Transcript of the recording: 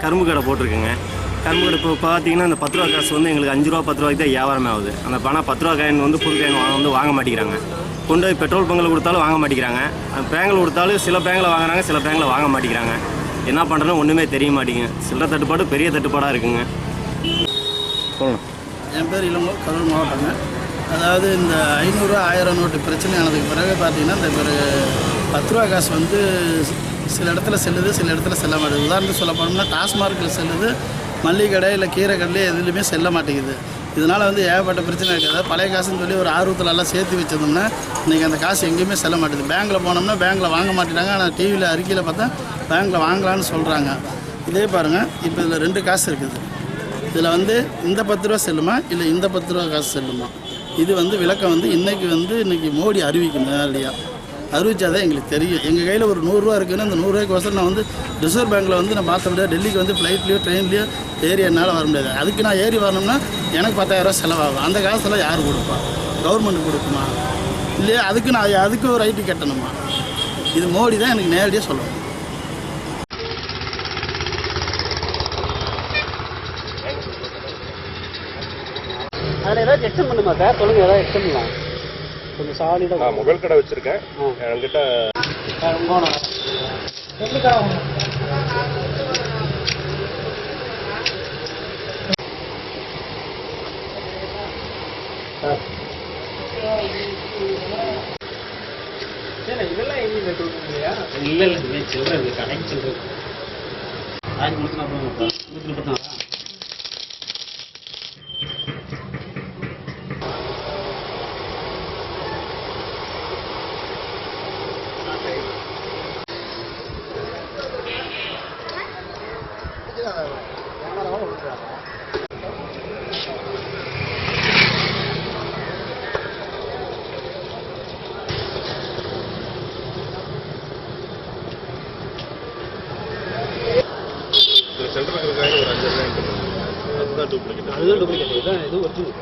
கரும்பு கடை போட்டிருக்குங்க. கரும்பு கடை இப்போ பார்த்தீங்கன்னா அந்த 10 ரூபா காசு வந்து எங்களுக்கு 5 ரூபா 10 ரூபாய்க்கு தான் வியாபாரமே ஆகுது. அந்த பணம் 10 ரூபா காயின் வந்து புது காயின் வாங்க மாட்டேங்கிறாங்க. கொண்டு போய் பெட்ரோல் பங்கில் கொடுத்தாலும் வாங்க மாட்டேங்கிறாங்க. பேங்கில் கொடுத்தாலும் சில பேங்கில் வாங்குறாங்க, சில பேங்கில் வாங்க மாட்டேங்கிறாங்க. என்ன பண்ணுறதுன்னு ஒன்றுமே தெரிய மாட்டேங்குங்க. சில்லறை தட்டுப்பாடு பெரிய தட்டுப்பாடாக இருக்குங்க. சொல்லணும். என் பேர் இளங்கோ, கரூர் மாவட்டங்க. அதாவது இந்த 500 1000 நோட்டு பிரச்சனையானதுக்கு பிறகு பார்த்தீங்கன்னா இந்த 10 ரூபா காசு வந்து சில இடத்துல செல்லுது, சில இடத்துல செல்ல மாட்டேங்குது. உதாரணத்துக்கு சொல்ல போனோம்னா டாஸ்மார்க்கில் செல்லுது, மல்லிகை கடை இல்லை கீரை கடையிலே எதுலையுமே செல்ல மாட்டேங்குது. இதனால் வந்து ஏகப்பட்ட பிரச்சனை இருக்குது. அதாவது பழைய காசுன்னு சொல்லி ஒரு ஆர்வத்தில் எல்லாம் சேர்த்து வச்சோம்னா இன்றைக்கி அந்த காசு எங்கேயுமே செல்ல மாட்டேங்குது. பேங்க்கில் போனோம்னா பேங்க்கில் வாங்க மாட்டேங்கிறாங்க. ஆனால் டிவியில் அறிக்கையில் பார்த்தா பேங்க்கில் வாங்கலான்னு சொல்கிறாங்க. இதே பாருங்கள், இப்போ இதில் 2 காசு இருக்குது. இதில் வந்து இந்த 10 ரூபா செல்லுமா இல்லை இந்த 10 ரூபா காசு செல்லுமா, இது வந்து விளக்கம் வந்து இன்றைக்கி மோடி அறிவிக்கணும். நேரடியாக அறிவிச்சாதான் எங்களுக்கு தெரியும். எங்கள் கையில் ஒரு 100 ரூபா இருக்குதுன்னா அந்த 100 ரூபாய்க்கு நான் வந்து ரிசர்வ் பேங்க்கில் வந்து நான் பார்த்த முடியாது. டெல்லிக்கு வந்து ஃப்ளைட்லேயோ ட்ரெயின்லேயோ ஏறி என்னால் வர முடியாது. அதுக்கு நான் ஏறி வரணும்னா எனக்கு 10,000 ரூபா செலவாகும். அந்த காசெல்லாம் யார் கொடுப்பா? கவர்மெண்ட் கொடுக்குமா இல்லையா? அதுக்கு ஒரு ஐடி கட்டணுமா? இது மோடி தான் எனக்கு நேரடியாக சொல்லணும். அதில் ஏதாவது எக்ஸ்டெண்ட் பண்ணுமா சார்? சொல்லுங்கள், ஏதாவது எக்ஸ்டெண்ட் பண்ணலாம். கொஞ்சம் சாலிடாக. நான் மொபைல் கடை வச்சுருக்கேன். என்கிட்ட இதெல்லாம் எங்கேயும் நெட்டு இல்லையா? இல்லை இல்லை, சில்லற கடைக்கு சில்லற ஆயிரத்தி முடிச்சுனா அப்புறம் 134. சென்டர் இருக்கிற ஒரு 5 ரூபாய் அதுதான் டூப்ளிகேட். அதுதான் டூப்ளிகேட். இதுதான் இது ஒரிஜினல்.